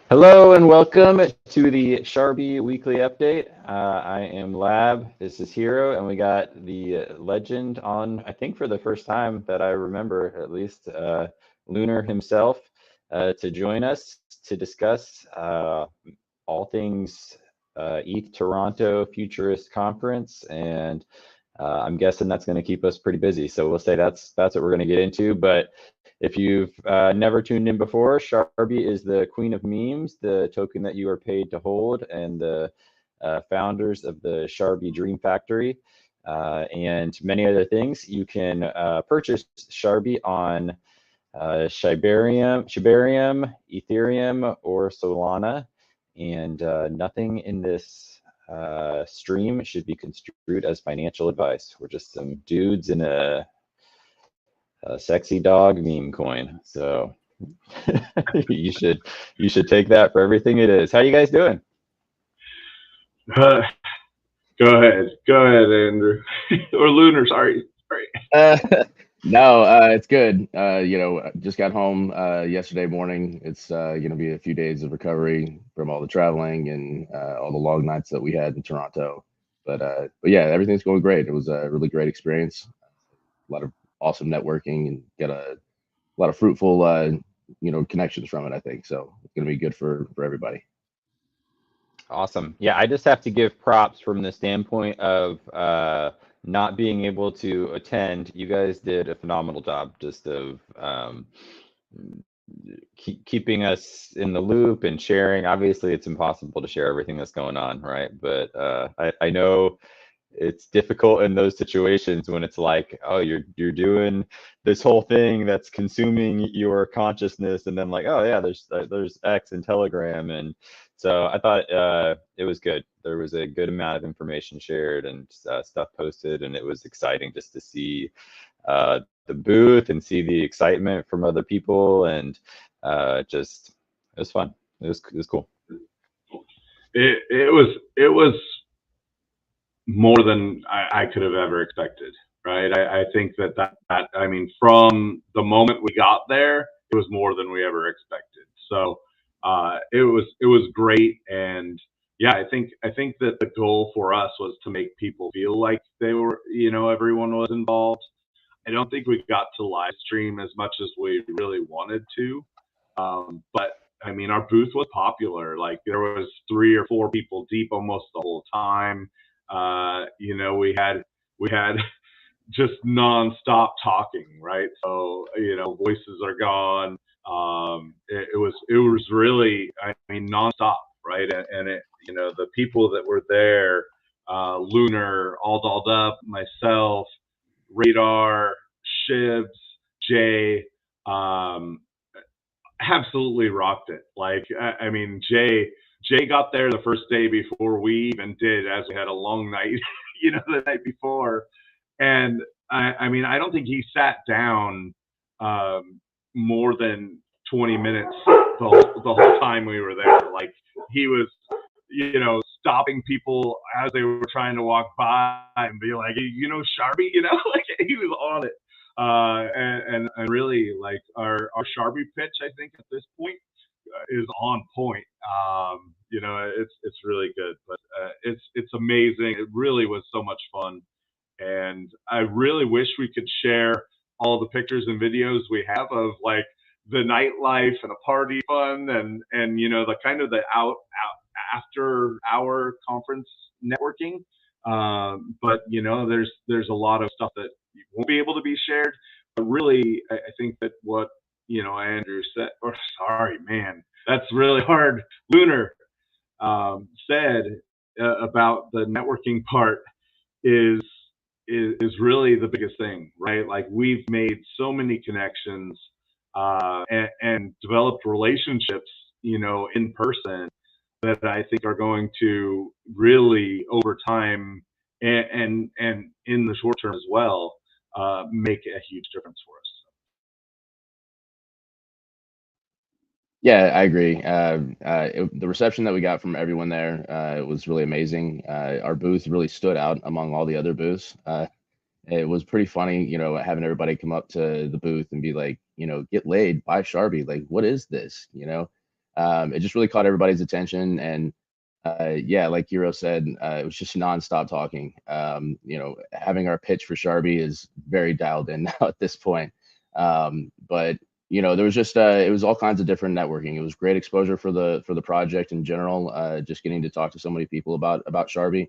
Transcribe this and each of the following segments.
Hello and welcome to the Sharbi weekly update. I am Lab, this is Hero, and we got the legend on, I think for the first time that I remember, at least, Lunar himself, to join us to discuss all things ETH Toronto Futurist Conference, and I'm guessing that's going to keep us pretty busy. So we'll say that's what we're going to get into. But if you've never tuned in before, Sharbi is the queen of memes, the token that you are paid to hold, and the founders of the Sharbi Dream Factory, and many other things. You can purchase Sharbi on Shibarium, Ethereum, or Solana, and nothing in this stream should be construed as financial advice. We're just some dudes in a sexy dog meme coin. So you should take that for everything it is. How you guys doing? Go ahead, Andrew. Or Lunar, sorry. No, it's good. Just got home yesterday morning. It's going to be a few days of recovery from all the traveling and all the long nights that we had in Toronto. But yeah, everything's going great. It was a really great experience. A lot of awesome networking and get a lot of fruitful connections from it, I think. So it's going to be good for everybody. Awesome. Yeah, I just have to give props from the standpoint of not being able to attend. You guys did a phenomenal job just of keeping us in the loop and sharing. Obviously, it's impossible to share everything that's going on, right? But I know it's difficult in those situations when it's like, oh, you're doing this whole thing that's consuming your consciousness, and then like, oh yeah, there's X and Telegram, and so I thought it was good. There was a good amount of information shared and stuff posted, and it was exciting just to see the booth and see the excitement from other people, and just it was fun. It was cool. It was more than I could have ever expected, right? I think that I mean, from the moment we got there, it was more than we ever expected. So it was great, and yeah, I think that the goal for us was to make people feel like they were, everyone was involved. I don't think we got to live stream as much as we really wanted to, but I mean, our booth was popular. Like there was 3 or 4 people deep almost the whole time. We had just nonstop talking, right? So voices are gone. It was really, I mean, nonstop, right? And it, the people that were there, Lunar, all dolled up, myself, Radar, Shibs, Jay, absolutely rocked it. Like, I mean, Jay got there the first day before we even did, as we had a long night, the night before. And I mean, I don't think he sat down more than 20 minutes the whole time we were there. Like he was, stopping people as they were trying to walk by and be like, Sharbi, like he was on it. And really, like our Sharbi pitch, I think at this point is on point. It's really good, but it's amazing. It really was so much fun, and I really wish we could share all the pictures and videos we have of like the nightlife and a party fun, and the kind of the after hour conference networking. But there's a lot of stuff that won't be able to be shared. But really, I think that what Andrew said, or sorry, man, that's really hard. Lunar said about the networking part is really the biggest thing, right? Like we've made so many connections and developed relationships, in person that I think are going to really over time and in the short term as well make a huge difference for us. Yeah, I agree. The reception that we got from everyone there, it was really amazing. Our booth really stood out among all the other booths. it was pretty funny, having everybody come up to the booth and be like, get laid by Sharbi. Like, what is this? It just really caught everybody's attention. And yeah, like Hero said, it was just nonstop talking. Having our pitch for Sharbi is very dialed in now at this point. But there was just it was all kinds of different networking. It was great exposure for the project in general. Just getting to talk to so many people about Sharbi.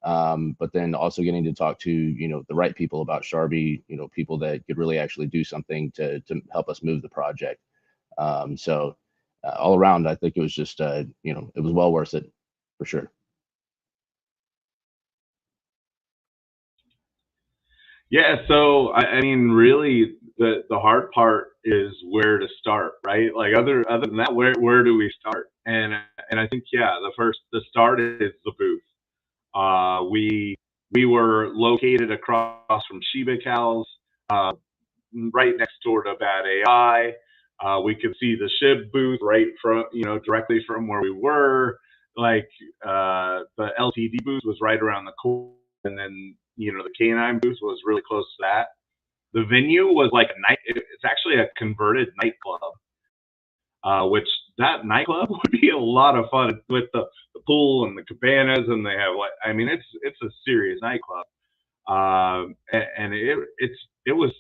But then also getting to talk to the right people about Sharbi, people that could really actually do something to help us move the project. So all around, I think it was just it was well worth it for sure. Yeah, so I mean, really, the hard part is where to start, right? Like other than that, where do we start? And I think yeah, the start is the booth. We were located across from Shiba Cows, uh, right next door to Bad AI. We could see the SHIB booth right from directly from where we were. Like the LTD booth was right around the corner, and then the K9 booth was really close to that. The venue was like a night. It's actually a converted nightclub, which that nightclub would be a lot of fun with the pool and the cabanas, and they have like I mean it's a serious nightclub, and it was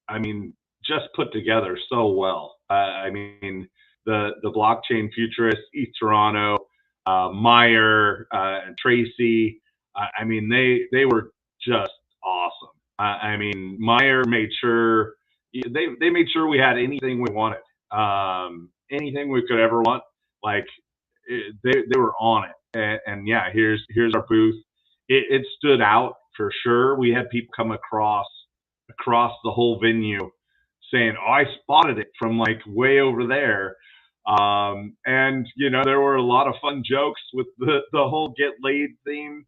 I mean just put together so well. I mean the blockchain futurists, East Toronto, Meyer, and Tracy. I mean they were just awesome. I mean Meyer made sure they made sure we had anything we wanted, anything we could ever want. Like they were on it, and yeah, here's our booth. It stood out for sure. We had people come across the whole venue saying, "Oh, I spotted it from like way over there." And there were a lot of fun jokes with the whole get laid theme.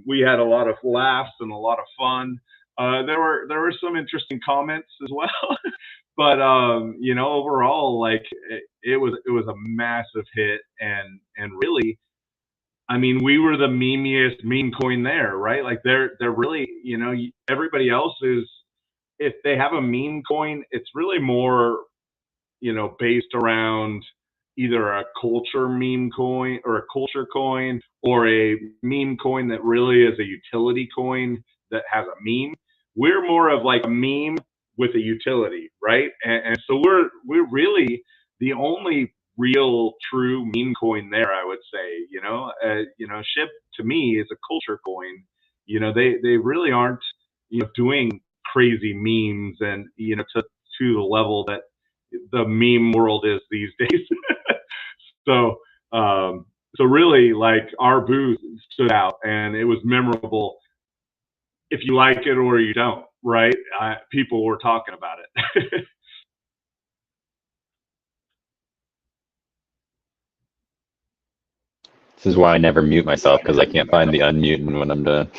We had a lot of laughs and a lot of fun. There were some interesting comments as well. But overall, like it was a massive hit, and really, I mean, we were the memeiest meme coin there, right? Like they're really, everybody else is, if they have a meme coin, it's really more based around either a culture meme coin or a culture coin or a meme coin that really is a utility coin that has a meme. We're more of like a meme with a utility, right? And so we're really the only real true meme coin there, I would say. SHIB to me is a culture coin. They really aren't doing crazy memes and to the level that the meme world is these days. so so really, like, our booth stood out and it was memorable. If you like it or you don't, right? People were talking about it. This is why I never mute myself, because I can't find the unmuting when I'm done.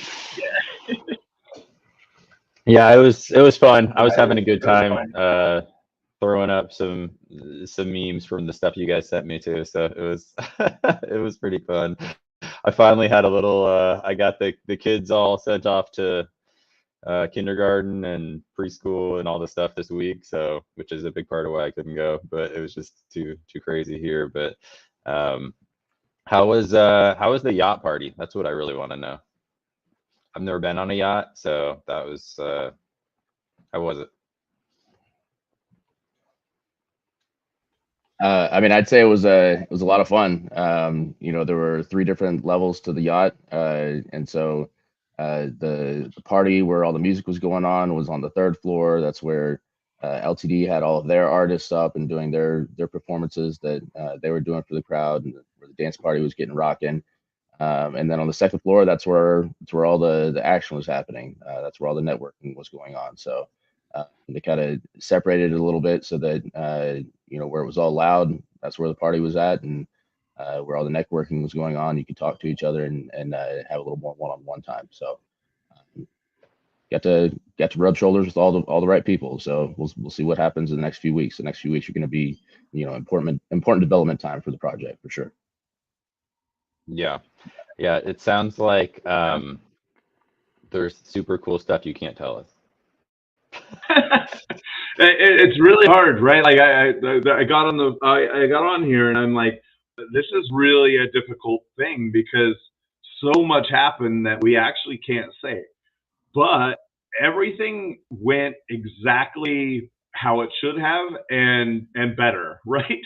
Yeah, it was fun. I was having a good time throwing up some memes from the stuff you guys sent me too. So it was it was pretty fun. I finally had a little I got the kids all sent off to kindergarten and preschool and all the stuff this week, so which is a big part of why I couldn't go, but it was just too crazy here. But how was the yacht party? That's what I really want to know. I've never been on a yacht, so that was how was it? I mean, I'd say it was a lot of fun. There were three different levels to the yacht, and so the party where all the music was going on was on the third floor. That's where LTD had all of their artists up and doing their performances that they were doing for the crowd, and where the dance party was getting rocking. And then on the second floor, that's where all the action was happening. That's where all the networking was going on. So they kind of separated it a little bit so that where it was all loud, that's where the party was at, and where all the networking was going on, you could talk to each other and have a little more one-on-one time. So got to rub shoulders with all the right people. So we'll see what happens in the next few weeks. The next few weeks are going to be important development time for the project for sure. Yeah, it sounds like there's super cool stuff you can't tell us. It's really hard, right? Like I got on here and I'm like, this is really a difficult thing because so much happened that we actually can't say. But everything went exactly how it should have and better, right?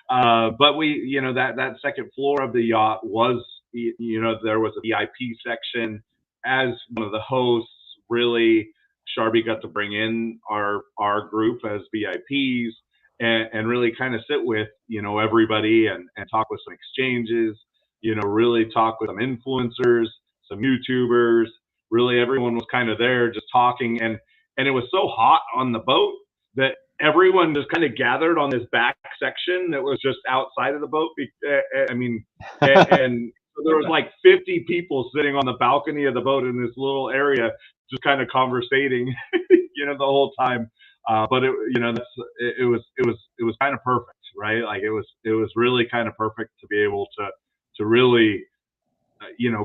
But we, that second floor of the yacht was, there was a VIP section. As one of the hosts, really, Sharbi got to bring in our group as VIPs and really kind of sit with, everybody and talk with some exchanges, really talk with some influencers, some YouTubers. Really, everyone was kind of there just talking, and it was so hot on the boat that everyone just kind of gathered on this back section that was just outside of the boat. I mean, and so there was like 50 people sitting on the balcony of the boat in this little area, just kind of conversating, the whole time. But it was kind of perfect, right? Like it was really kind of perfect to be able to really,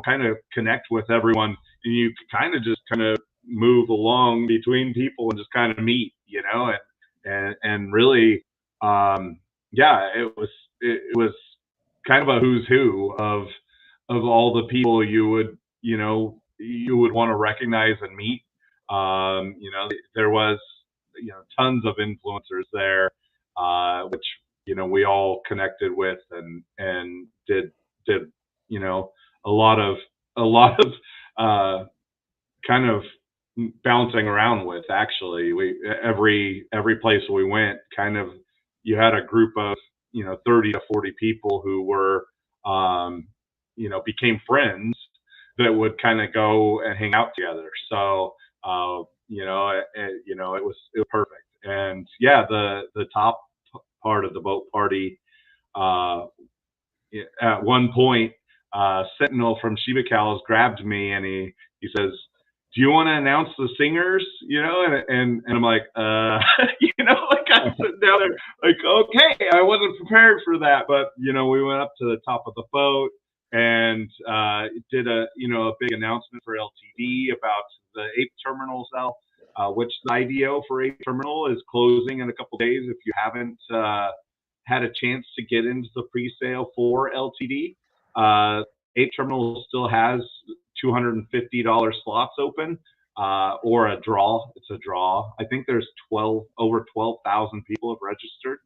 kind of connect with everyone, and you kind of move along between people and just kind of meet, and really, it was kind of a who's who of all the people you would want to recognize and meet. There was, tons of influencers there, which, we all connected with and did, a lot of kind of bouncing around with. Actually, every place we went, kind of, you had a group of 30 to 40 people who were became friends that would kind of go and hang out together. So it was perfect. And yeah, the top part of the boat party, at one point, Sentinel from Sheba Cows grabbed me and he says, "Do you want to announce the singers?" And I'm like, like I'm sitting down there, like, okay, I wasn't prepared for that, but we went up to the top of the boat and did a big announcement for LTD about the Ape Terminal cell, which the IDO for Ape Terminal is closing in a couple days. If you haven't had a chance to get into the pre-sale for LTD, Ape Terminal still has $250 slots open, or a draw. It's a draw. I think there's over 12,000 people have registered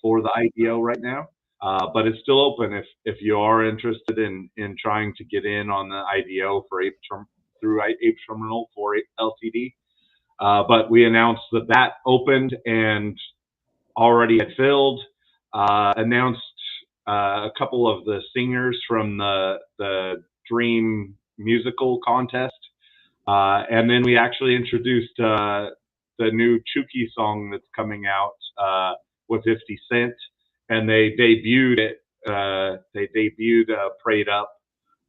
for the IDO right now. But it's still open if you are interested in trying to get in on the IDO for through Ape Terminal for LTD. But we announced that opened and already had filled. Announced a couple of the singers from the Dream musical contest, and then we actually introduced the new Chuki song that's coming out with 50 Cent, and they debuted it. They debuted "Prayed Up"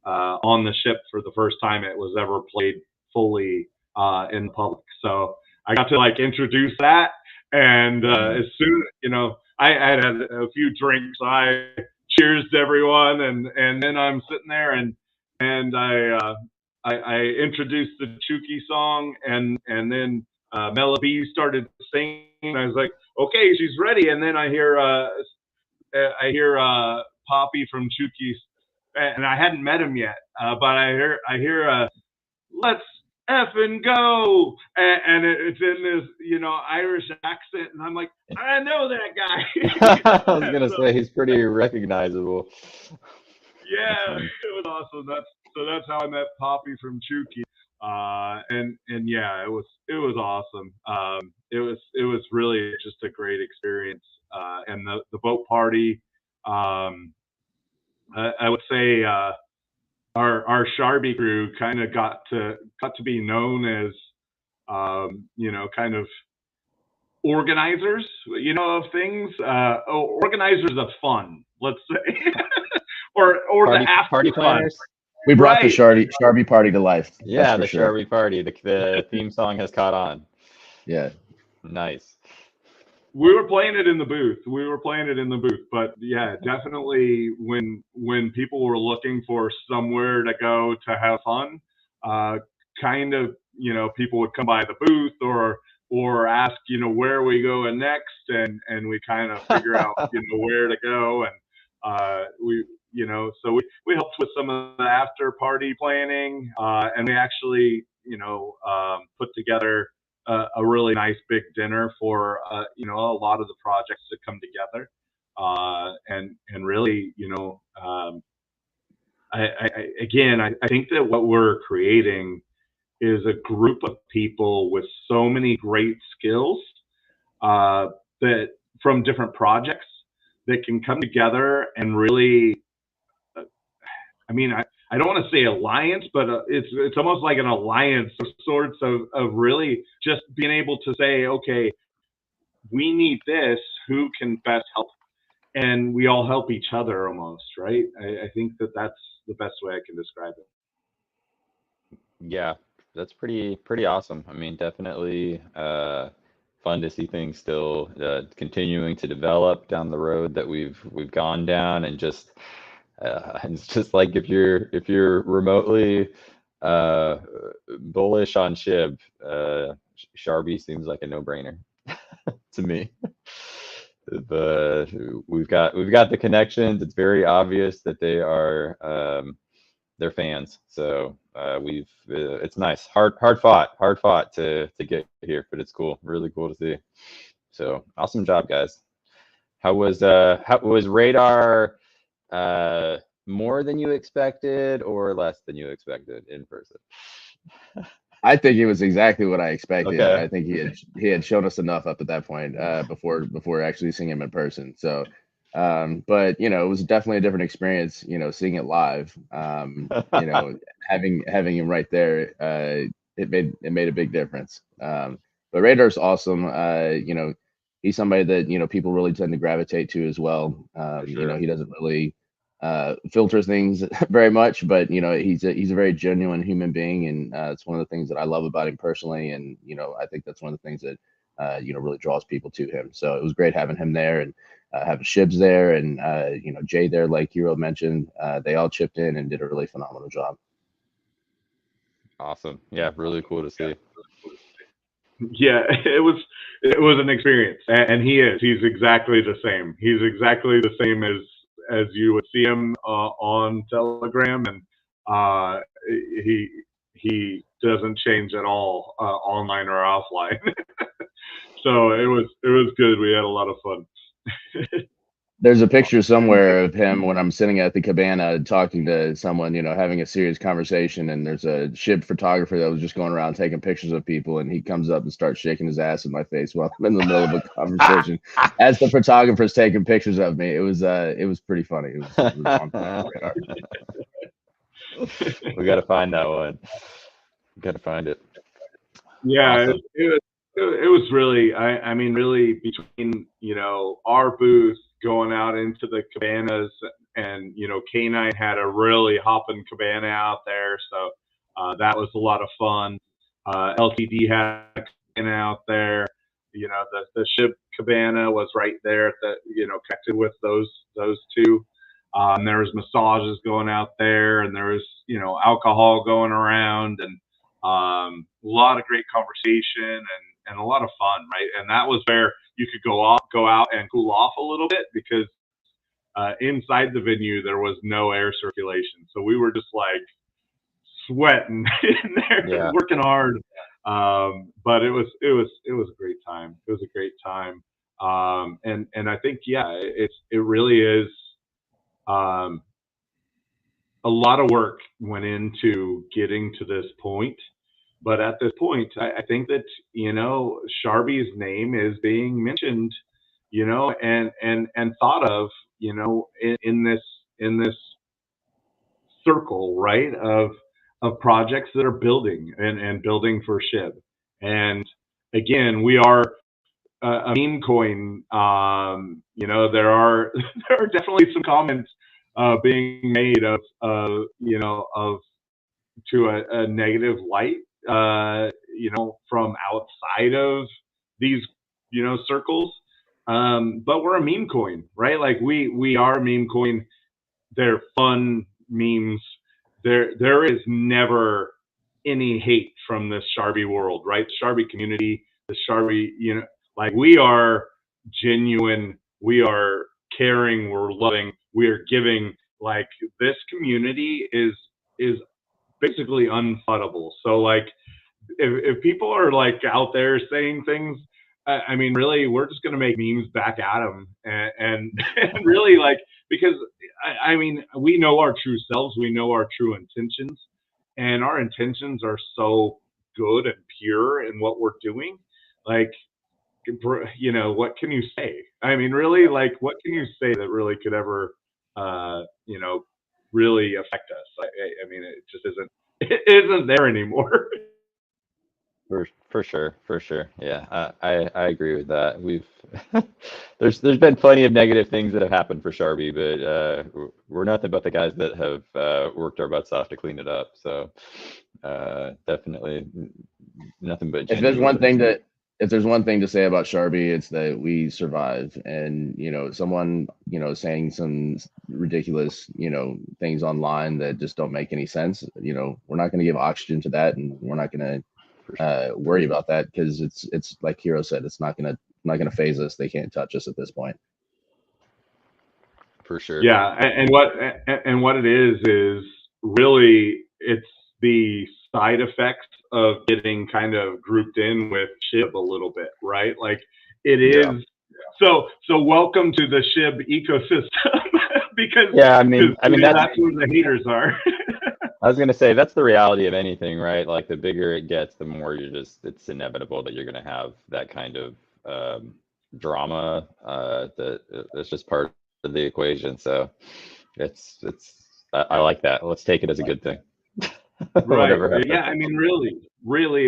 on the ship for the first time it was ever played fully in public. So I got to introduce that, and as soon I had a few drinks, I cheers to everyone, and then I'm sitting there and I introduced the Chuki song, and then Mela B started singing. I was like, okay, she's ready, and then I hear Poppy from Chuki's, and I hadn't met him yet, but I hear "Let's effing go," and it's in this Irish accent, and I'm like, I know that guy. I was gonna say he's pretty recognizable. Yeah, it was awesome. That's how I met Poppy from Chuki, and yeah, it was awesome. It was really just a great experience, and the boat party. I would say our Sharbi crew kind of got to be known as kind of organizers, of things, organizers of fun, let's say. or party, the after party fun. planners. We brought the Sharbi party to life. Yeah, the sure. Sharbi party. The theme song has caught on. Yeah. Nice. We were playing it in the booth. But yeah, definitely when people were looking for somewhere to go to have fun, kind of, people would come by the booth or ask, where are we going next, and we kind of figure out, where to go, and so we helped with some of the after party planning, and we actually, put together a really nice big dinner for, a lot of the projects to come together, and really, I think that what we're creating is a group of people with so many great skills, that from different projects that can come together and really, I don't want to say alliance, but it's almost like an alliance of sorts of really just being able to say, okay, we need this, who can best help? And we all help each other almost, right? I think that that's the best way I can describe it. Yeah, that's pretty awesome. I mean, definitely fun to see things still continuing to develop down the road that we've gone down, and just it's just like if you're remotely uh, bullish on Shib, Sharbi seems like a no-brainer to me. We've got the connections. It's very obvious that they're fans. So it's nice. Hard fought to get here, but it's cool. Really cool to see. So awesome job, guys. How was Radar more than you expected or less than you expected in person? I think it was exactly what I expected. Okay. I think he had shown us enough up at that point before actually seeing him in person. So, but it was definitely a different experience. Seeing it live. Having him right there, it made a big difference. But Radar's awesome. He's somebody that people really tend to gravitate to as well. Sure. He doesn't really filter things very much, but he's a very genuine human being, and it's one of the things that I love about him personally, and I think that's one of the things that really draws people to him. So it was great having him there, and having Shibs there, and Jay there, like Hero mentioned. They all chipped in and did a really phenomenal job. Awesome. Yeah, really cool to see. Yeah, it was an experience, and he's exactly the same. He's exactly the same as you would see him on Telegram, and he doesn't change at all, online or offline. So it was good. We had a lot of fun. There's a picture somewhere of him when I'm sitting at the cabana talking to someone, having a serious conversation, and there's a Shib photographer that was just going around taking pictures of people, and he comes up and starts shaking his ass in my face while I'm in the middle of a conversation as the photographer's taking pictures of me. It was pretty funny. It was on Radar. We got to find that one. We got to find it. Yeah, Awesome. it was really, really between, our booth going out into the cabanas, and, K9 had a really hopping cabana out there. So that was a lot of fun. LTD had a cabana out there. The Shib cabana was right there at the, connected with those two. There was massages going out there, and there was, alcohol going around, and a lot of great conversation, and a lot of fun, right? And that was where you could go out and cool off a little bit, because inside the venue there was no air circulation, so we were just like sweating in there, Yeah. working hard. But it was a great time. It was a great time, and I think, yeah, it really is. A lot of work went into getting to this point. But at this point, I think that, Sharbi's name is being mentioned, and thought of, in this circle, right, of projects that are building and building for Shib. And again, we are a meme coin. There are there are definitely some comments being made of to a negative light, from outside of these, circles. But we're a meme coin, right? Like we are a meme coin. They're fun memes. There is never any hate from this Sharbi world, right? The Sharbi community, the Sharbi, you know, like we are genuine, we are caring, we're loving, we are giving. Like this community is basically unfuddable. So like if people are like out there saying things, I mean, really, we're just gonna make memes back at them, and really like because I mean, we know our true selves, we know our true intentions, and our intentions are so good and pure in what we're doing. Like, you know, what can you say? I mean, really, like, what can you say that really could ever, you know, really affect us? I mean, it just isn't, it isn't there anymore. For sure. Yeah, I agree with that. We've there's been plenty of negative things that have happened for Sharby, but we're nothing but the guys that have worked our butts off to clean it up. So definitely nothing but If there's genuine. one thing that if there's one thing to say about Sharby, it's that we survive. And you know, someone saying some ridiculous things online that just don't make any sense. We're not going to give oxygen to that, and we're not going to worry about that because it's like Hero said, it's not gonna phase us. They can't touch us at this point. For sure. Yeah, and what it is really it's the side effects of getting kind of grouped in with SHIB a little bit, right? Like it is. Yeah. So welcome to the SHIB ecosystem because yeah, I mean that's where the haters are. I was gonna say that's the reality of anything, right? Like the bigger it gets, the more it's inevitable that you're gonna have that kind of drama. That's just part of the equation. So I like that. Let's take it as a good thing. Right. Yeah. I mean, really,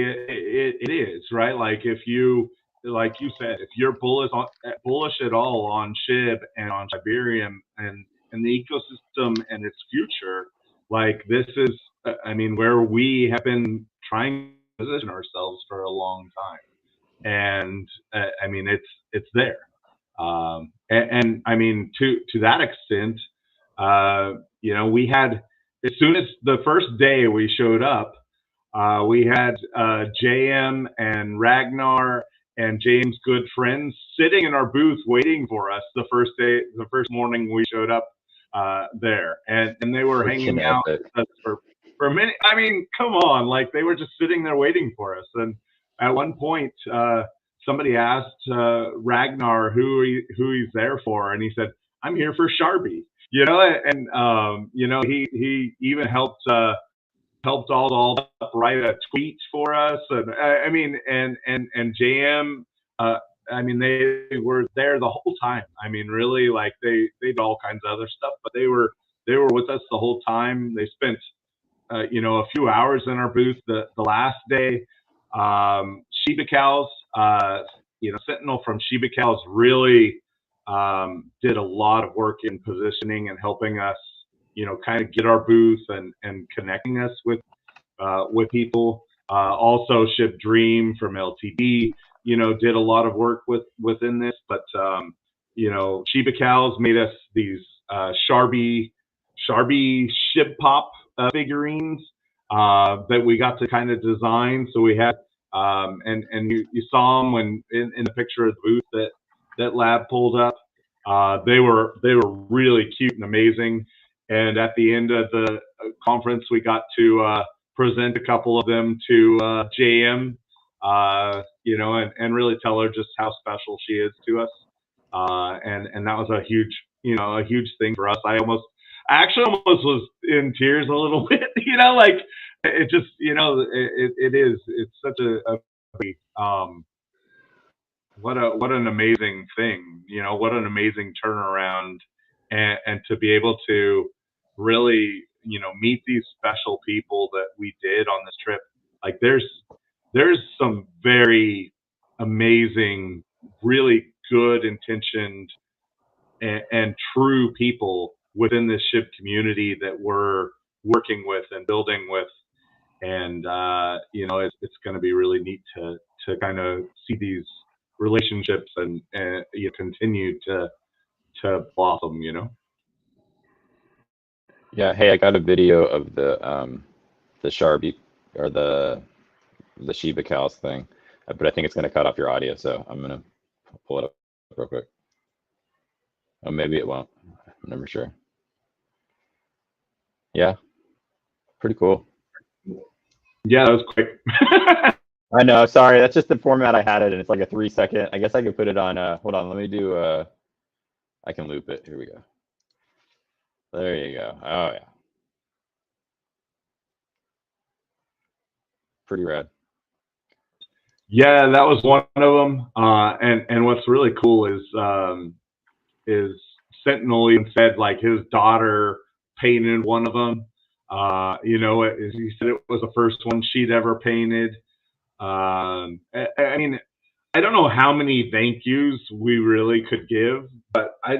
it is right. Like if you, like you said, if you're bullish at all on SHIB and on Siberium and the ecosystem and its future, like this is, I mean, where we have been trying to position ourselves for a long time, and I mean, it's there, and I mean, to that extent, we had as soon as the first day we showed up, we had JM and Ragnar and James' good friends sitting in our booth waiting for us the first day, the first morning we showed up there, and they were hanging out with us for a minute. I mean, come on, like they were just sitting there waiting for us. And at one point, somebody asked Ragnar who he's there for, and he said, "I'm here for Sharby." And he even helped all up write a tweet for us, and I mean, and JM, I mean, they were there the whole time. I mean, really, like they did all kinds of other stuff, but they were with us the whole time. They spent a few hours in our booth the last day. Shiba Cows, Sentinel from Shiba Cows really did a lot of work in positioning and helping us, kind of get our booth and connecting us with people. Also, Ship Dream from LTD, did a lot of work within this. But Shiba Cows made us these Sharbi Ship Pop figurines that we got to kind of design. So we had and you saw them when in the picture of the booth that Lab pulled up. They were really cute and amazing. And at the end of the conference, we got to present a couple of them to JM, and really tell her just how special she is to us. And that was a huge thing for us. I actually almost was in tears a little bit, like it just, it's such what an amazing thing, what an amazing turnaround, and to be able to really, meet these special people that we did on this trip. Like there's some very amazing, really good intentioned and true people within this SHIB community that we're working with and building with. And, it's going to be really neat to kind of see these relationships and continue to blossom. Yeah. Hey, I got a video of the Sharby or the Shiba cows thing, but I think it's going to cut off your audio, so I'm going to pull it up real quick. Oh, maybe it won't. I'm never sure. Yeah, pretty cool. Yeah, that was quick. I know. Sorry, that's just the format I had it, and it's like a 3-second. I guess I could put it on. Hold on, let me do. I can loop it. Here we go. There you go. Oh yeah, pretty rad. Yeah, that was one of them. And what's really cool is Sentinel even said like his daughter painted one of them. You know, he said it was the first one she'd ever painted. I mean, I don't know how many thank yous we really could give, but I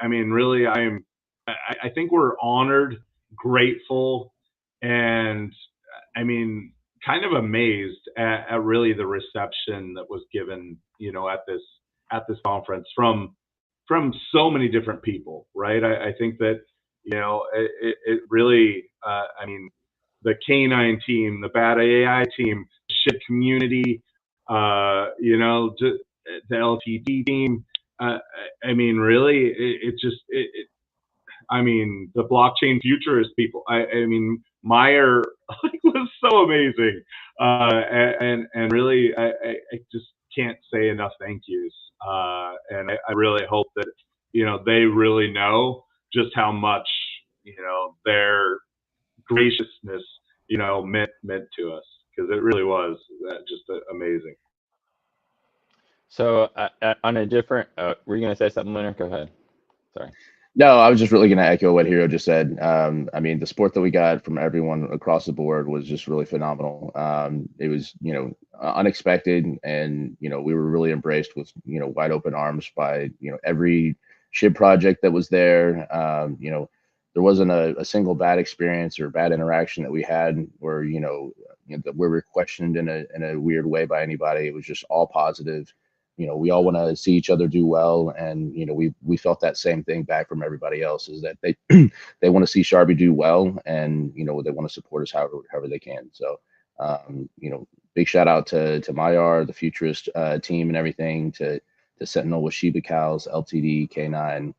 mean, really, I think we're honored, grateful, and I mean, kind of amazed at really the reception that was given, you know, at this conference from so many different people, right? I think that, you know, it really, I mean, the K9 team, the Bad AI team, ship community, you know, the LTD team. I mean, really, I mean, the blockchain futurist people. I mean, Meyer was so amazing, and really, I just can't say enough thank yous. And I really hope that, you know, they really know just how much, you know, their graciousness, you know, meant to us, because it really was just amazing. So on a different, were you going to say something, Leonard? Go ahead. Sorry. No, I was just really going to echo what Hero just said. I mean, the support that we got from everyone across the board was just really phenomenal. It was, you know, unexpected, and you know, we were really embraced with, you know, wide open arms by, you know, every SHIB project that was there. You know, there wasn't a single bad experience or bad interaction that we had where, where we were questioned in a weird way by anybody. It was just all positive. You know, we all want to see each other do well, and you know, we felt that same thing back from everybody else, is that they they want to see Sharbi do well, and you know, they want to support us however they can. So you know, big shout out to Mayar, the Futurist team, and everything, to Sentinel with Shiba Cows, LTD, K9,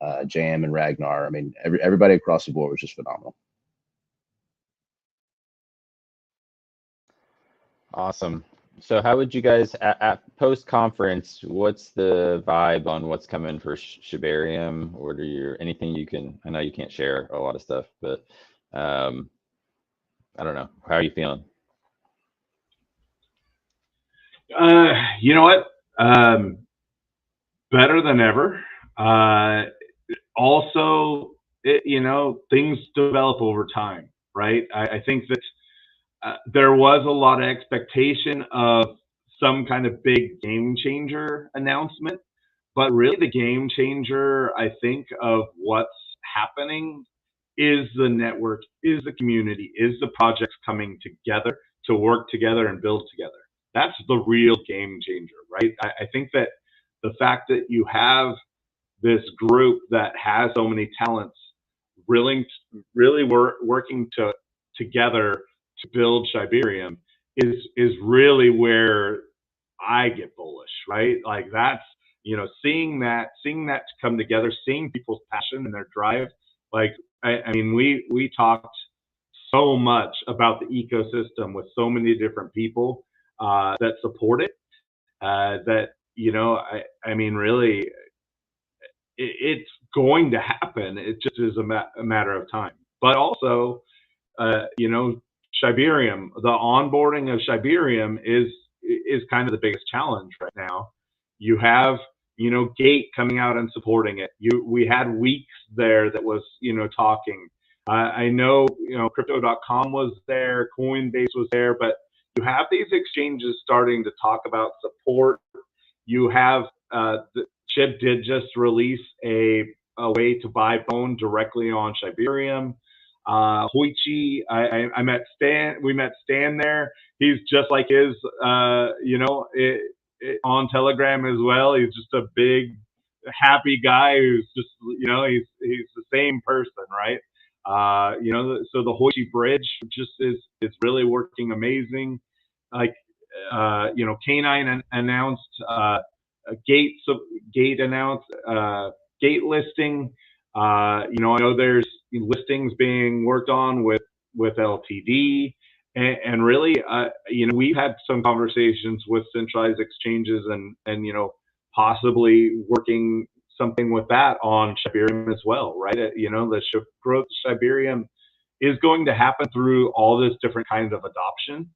JM, and Ragnar. I mean, everybody across the board was just phenomenal. Awesome. So how would you guys, at post-conference, what's the vibe on what's coming for Shibarium? Or anything you can, I know you can't share a lot of stuff, but I don't know. How are you feeling? You know what? Better than ever. Also, you know, things develop over time, right? I think that there was a lot of expectation of some kind of big game changer announcement, but really the game changer, I think, of what's happening is the network, is the community, is the projects coming together to work together and build together. That's the real game changer, right? I think that the fact that you have this group that has so many talents really working together to build Shibarium is really where I get bullish, right? Like that's, you know, seeing that come together, seeing people's passion and their drive. Like I mean, we talked so much about the ecosystem with so many different people that support it. That, you know, I mean, really, it's going to happen. It just is a matter of time. But also, you know, Shibarium, the onboarding of Shibarium is kind of the biggest challenge right now. You have, you know, Gate coming out and supporting it. We had Weeks there that was, you know, talking. I know, you know, Crypto.com was there, Coinbase was there, but you have these exchanges starting to talk about support. You have the Chip did just release a way to buy bone directly on Shibarium. Hoichi, I met Stan. We met Stan there. He's just like his, you know, on Telegram as well. He's just a big, happy guy who's just, you know, he's the same person, right? So the Hoishi Bridge just is really working amazing. Like, Canine announced a gate announced gate listing. I know there's listings being worked on with LTD, and really, we've had some conversations with centralized exchanges and possibly working something with that on Shibarium as well, right? The growth of Shibarium is going to happen through all this different kinds of adoption.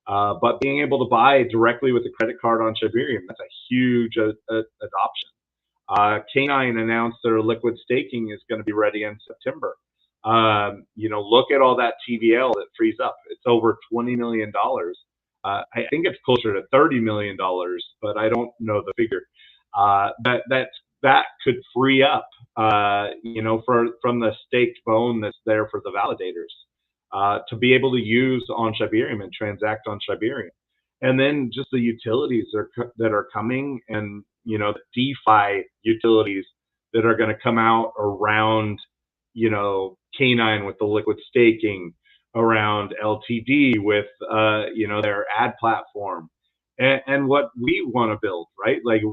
But being able to buy directly with a credit card on Shibarium, that's a huge adoption. Canine announced their liquid staking is going to be ready in September. Look at all that TVL that frees up. It's over $20 million. I think it's closer to $30 million, but I don't know the figure. That could free up, from the staked bone that's there for the validators, to be able to use on Shibarium and transact on Shibarium. And then just the utilities that are coming, and the DeFi utilities that are going to come out around, Canine with the liquid staking, around LTD with their ad platform, and what we want to build, right? Like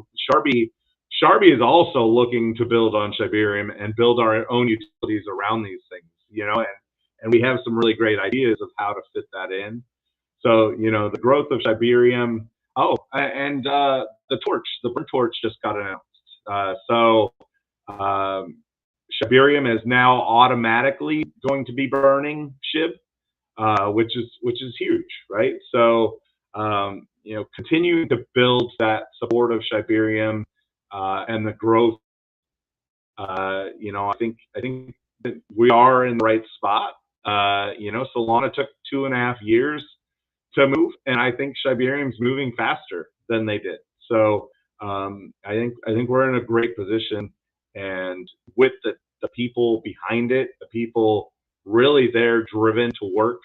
Sharbi is also looking to build on Shibarium and build our own utilities around these things, and we have some really great ideas of how to fit that in. So, the growth of Shibarium. Oh, and the burn torch just got announced. Shibarium is now automatically going to be burning SHIB, which is huge, right? So, continuing to build that support of Shibarium, and the growth. I think that we are in the right spot. Solana took 2.5 years to move, and I think Shibarium's moving faster than they did. So I think we're in a great position, and with the people behind it, the people really there driven to work.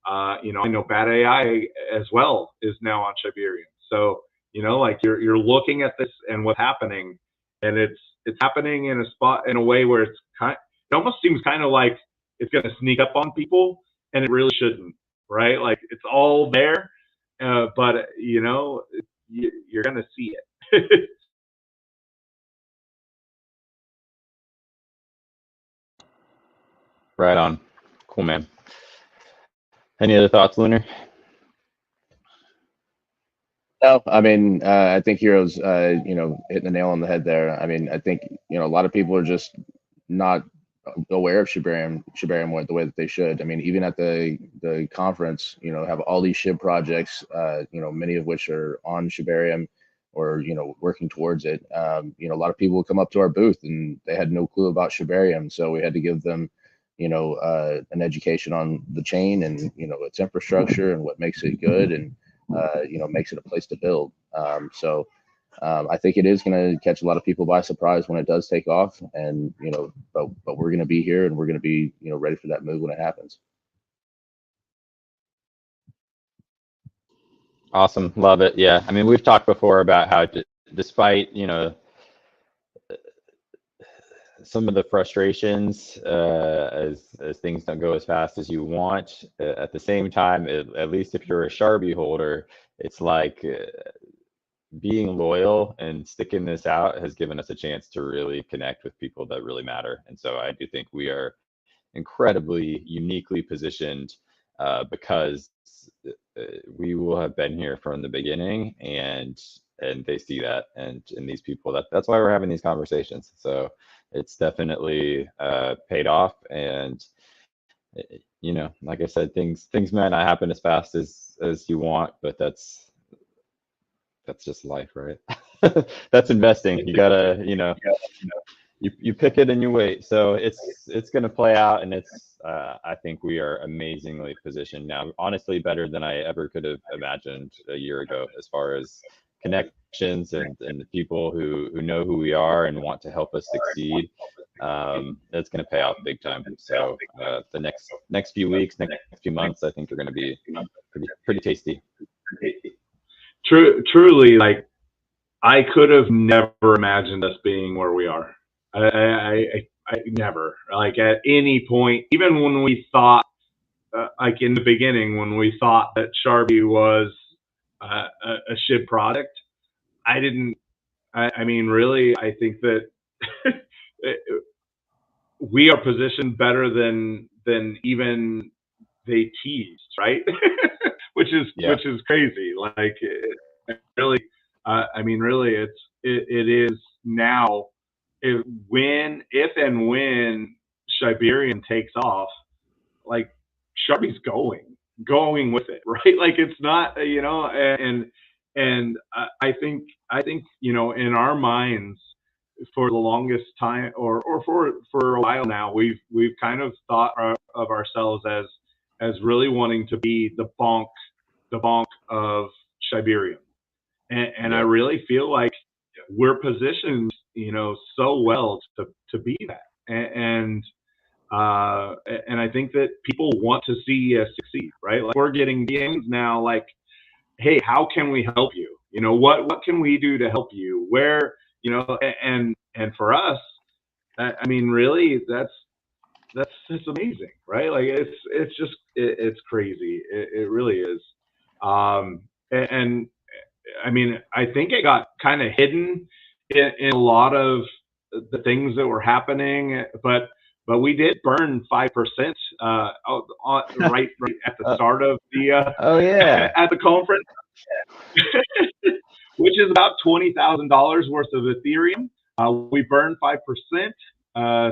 I know Bad AI as well is now on Shibarium. So you're looking at this and what's happening, and it's happening in a way where it almost seems kind of like it's going to sneak up on people, and it really shouldn't, right? Like it's all there, but you're going to see it. Right on. Cool, man. Any other thoughts, Lunar? No, I mean, I think Hero's, hitting the nail on the head there. I mean, I think, a lot of people are just not aware of Shibarium the way that they should. I mean, even at the conference, have all these SHIB projects, many of which are on Shibarium or, working towards it. A lot of people would come up to our booth and they had no clue about Shibarium. So we had to give them, an education on the chain and, its infrastructure and what makes it good and, makes it a place to build. I think it is going to catch a lot of people by surprise when it does take off, and but we're going to be here and we're going to be ready for that move when it happens. Awesome, love it. Yeah, I mean, we've talked before about how, despite some of the frustrations, as things don't go as fast as you want, at the same time, at least if you're a Sharbi holder, it's like being loyal and sticking this out has given us a chance to really connect with people that really matter. And so I do think we are incredibly uniquely positioned, because we will have been here from the beginning, and they see that, and these people, that's why we're having these conversations. So it's definitely paid off, and like I said, things might not happen as fast as you want, but that's just life, right? That's investing. You gotta, you pick it and you wait. So it's gonna play out, and it's I think we are amazingly positioned now. Honestly, better than I ever could have imagined a year ago, as far as connections and the people who know who we are and want to help us succeed. It's gonna pay off big time. So the next few weeks, next few months, I think are gonna be pretty tasty. Truly, I could have never imagined us being where we are. I never, like at any point, even when we thought, like in the beginning, when we thought that Sharbi was a shit product, I didn't. I mean, really, I think that we are positioned better than even they teased, right? Yeah. Which is crazy. Like, really, I mean, really, it is now. If and when Siberian takes off, like Sharpie's going with it, right? Like it's not, and I think in our minds for the longest time, or for a while now, we've kind of thought of ourselves as really wanting to be the bonk of Siberian, and I Yeah. really feel like we're positioned, so well to be that, and I think that people want to see us succeed, right? Like we're getting DMs now, like, "Hey, how can we help you? What can we do to help you? Where, and for us, I mean, really, that's amazing, right? Like it's just it's crazy. It really is. And I mean, I think it got kind of hidden in a lot of the things that were happening, but we did burn 5% right at the Uh, start of the oh yeah. at the conference, which is about $20,000 worth of Ethereum. We burned 5%,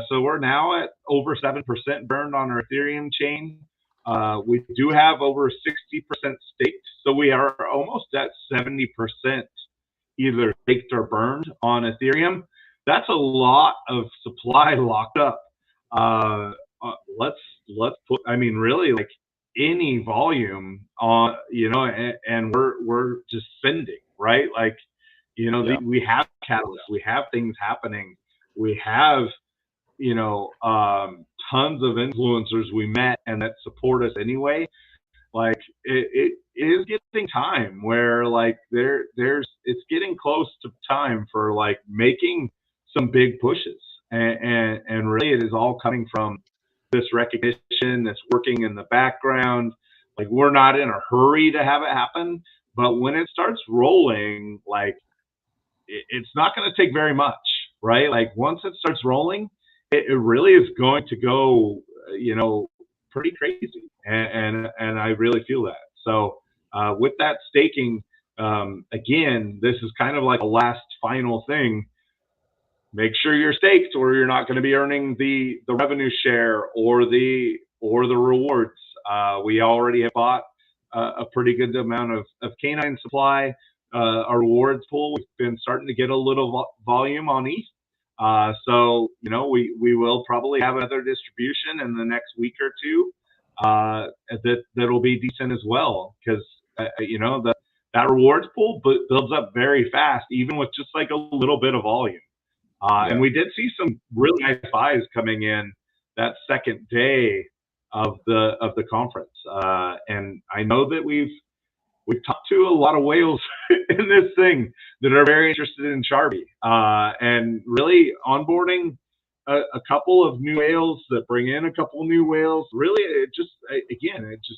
so we're now at over 7% burned on our Ethereum chain. We do have over 60% staked, so we are almost at 70% either staked or burned on Ethereum. That's a lot of supply locked up. Uh, let's put. I mean, really, like any volume on, and we're just sending, right? Like, Yeah. we have catalysts, we have things happening, we have, tons of influencers we met and that support us anyway. Like it is getting time where like it's getting close to time for like making some big pushes, and really it is all coming from this recognition that's working in the background. Like we're not in a hurry to have it happen, but when it starts rolling, like it's not going to take very much, right? Like once it starts rolling, it really is going to go, pretty crazy, and I really feel that. So with that staking, again, this is kind of like a last final thing. Make sure you're staked, or you're not going to be earning the revenue share or the rewards. We already have bought a pretty good amount of canine supply. Our rewards pool, we've been starting to get a little volume on ETH. So we will probably have another distribution in the next week or two that'll be decent as well, because that rewards pool builds up very fast, even with just like a little bit of volume. And Yeah. we did see some really nice buys coming in that second day of the conference. And I know that we've talked to a lot of whales in this thing that are very interested in Sharbi, and really onboarding a couple of new whales that bring in a couple of new whales. Really, it just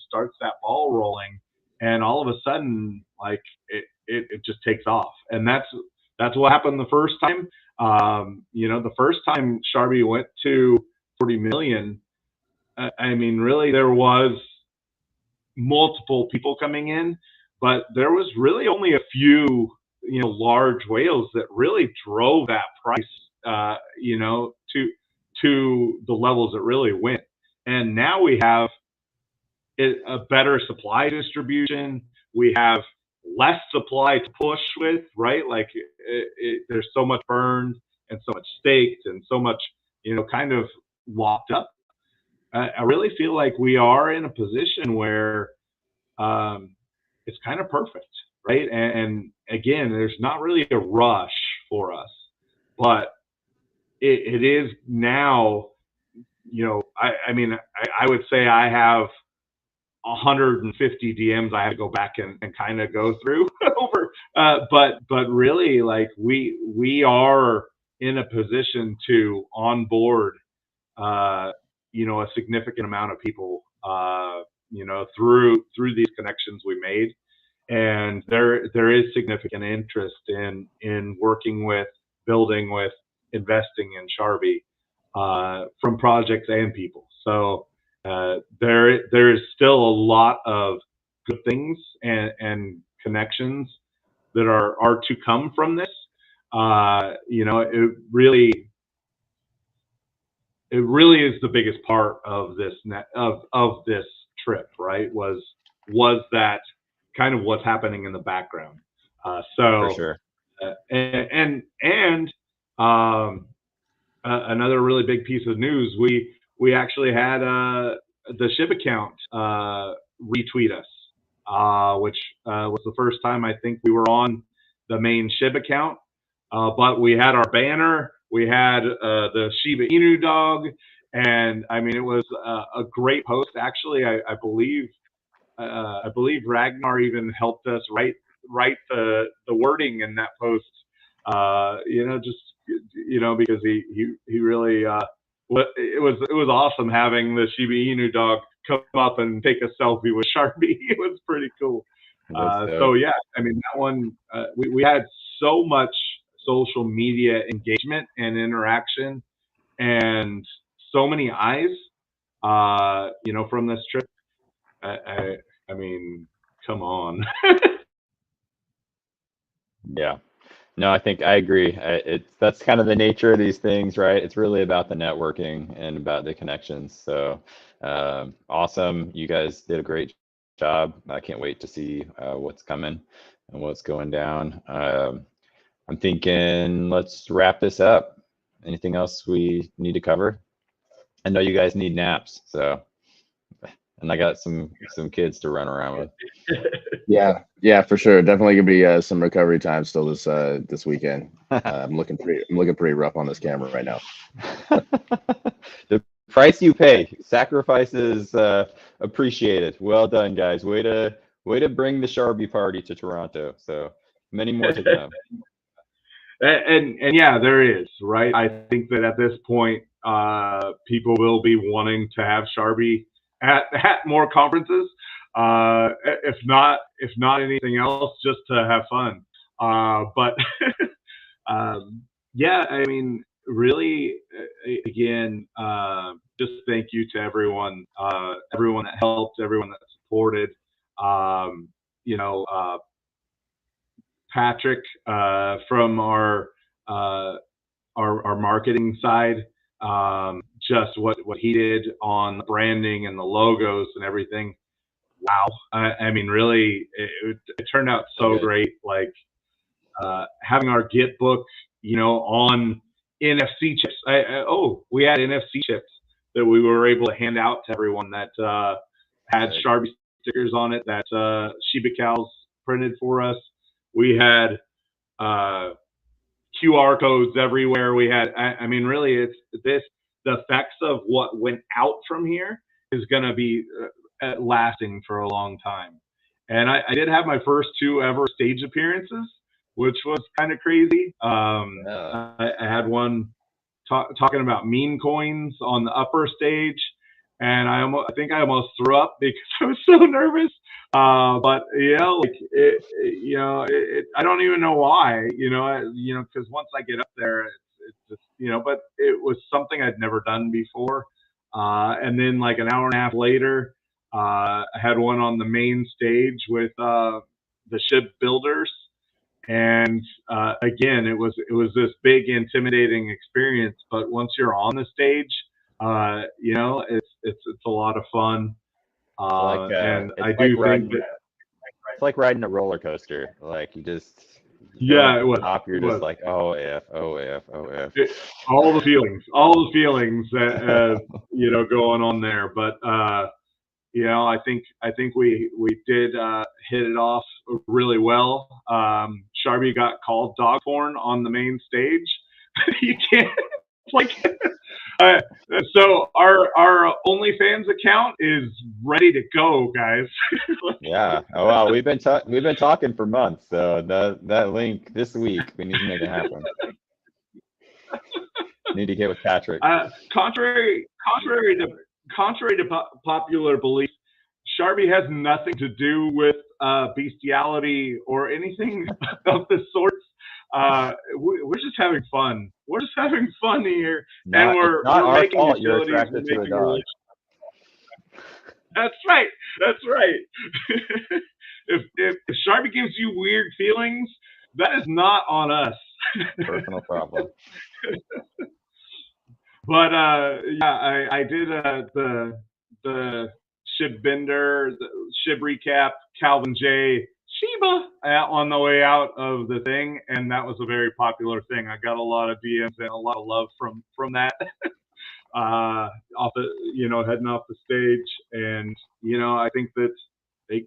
starts that ball rolling, and all of a sudden, like it just takes off. And that's what happened the first time. The first time Sharbi went to 40 million, I mean, really, there was multiple people coming in, but there was really only a few, large whales that really drove that price, to the levels it really went. And now we have a better supply distribution. We have less supply to push with, right? Like there's so much burned and so much staked and so much, kind of locked up. I really feel like we are in a position where it's kind of perfect, right? And again, there's not really a rush for us, but it is now. I mean, I would say I have 150 DMs I had to go back and kind of go through over. But really, like we are in a position to onboard you know, a significant amount of people, you know, through these connections we made. And there is significant interest in working with, building with, investing in Sharbi, from projects and people. So there is still a lot of good things and connections that are to come from this. You know, it really is the biggest part of this of this trip, right? Was that kind of what's happening in the background. For So sure. and another really big piece of news, we actually had the Shib account retweet us, which was the first time I think we were on the main Shib account. But we had our banner, we had the Shiba Inu dog, and I mean it was a great post. Actually, I believe Ragnar even helped us write the wording in that post. You know, just you know, because he really it was awesome having the Shiba Inu dog come up and take a selfie with Sharpie. It was pretty cool. So yeah, I mean that one we had so much social media engagement and interaction and so many eyes, you know, from this trip. I mean, come on. Yeah. No, I think I agree. That's kind of the nature of these things, right? It's really about the networking and about the connections. So awesome. You guys did a great job. I can't wait to see what's coming and what's going down. I'm thinking let's wrap this up. Anything else we need to cover? I know you guys need naps, so and I got some kids to run around with. Yeah, for sure. Definitely gonna be some recovery time still this weekend. I'm looking pretty rough on this camera right now. The price you pay, sacrifices appreciated. Well done, guys. Way to bring the Sharbi party to Toronto. So many more to come. And yeah, there is, right? I think that at this point, people will be wanting to have Sharbi at more conferences, if not anything else, just to have fun. But yeah, I mean, really, again, just thank you to everyone, everyone that helped, everyone that supported. You know, Patrick, from our marketing side, just what he did on the branding and the logos and everything. Wow, I mean, really, it turned out so great. Like having our Git book, you know, on NFC chips. We had NFC chips that we were able to hand out to everyone that had Sharbi stickers on it that Shiba Cows printed for us. We had QR codes everywhere. We had, I mean, really, it's this, the effects of what went out from here is going to be lasting for a long time. And I did have my first 2 ever stage appearances, which was kind of crazy. I had one talking about meme coins on the upper stage, and I think I almost threw up because I was so nervous. But you know, like I don't even know why. Because once I get up there, it's just But it was something I'd never done before. And then like an hour and a half later, I had one on the main stage with the Shib builders. And again, it was this big, intimidating experience. But once you're on the stage, it's a lot of fun. And I do think that it's like riding a roller coaster. Like you just it was. Top, you're just like oh f. All the feelings that going on there. But I think we did hit it off really well. Sharbi got called dog porn on the main stage. You can't so our OnlyFans account is ready to go, guys. Yeah. Oh wow, we've been talking for months. So that link this week, we need to make it happen. Need to get with Patrick. Contrary to popular belief, Sharbi has nothing to do with bestiality or anything of the sorts. We're just having fun. We're just having fun here, and we're our making fault you're utilities. attracted to a dog. That's right. That's right. if Sharbi gives you weird feelings, that is not on us. Personal problem. But yeah, I did the Shib Bender, the Shib recap, Calvin J. Sheba on the way out of the thing, and that was a very popular thing. I got a lot of DMs and a lot of love from that. Off the, heading off the stage, and I think that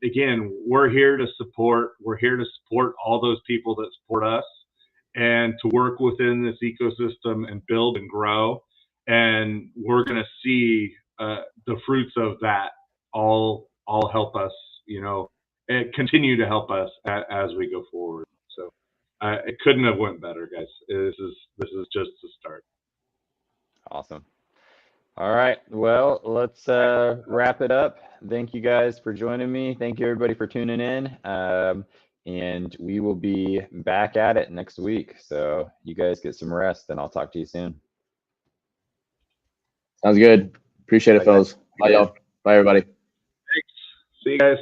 again, we're here to support all those people that support us, and to work within this ecosystem and build and grow, and we're going to see the fruits of that all help us, and continue to help us as we go forward. So it couldn't have went better, guys. This is just the start. Awesome. All right. Well, let's wrap it up. Thank you guys for joining me. Thank you everybody for tuning in. And we will be back at it next week. So you guys get some rest, and I'll talk to you soon. Sounds good. Appreciate it, fellas. Bye, y'all. Bye, everybody. Thanks. See you guys.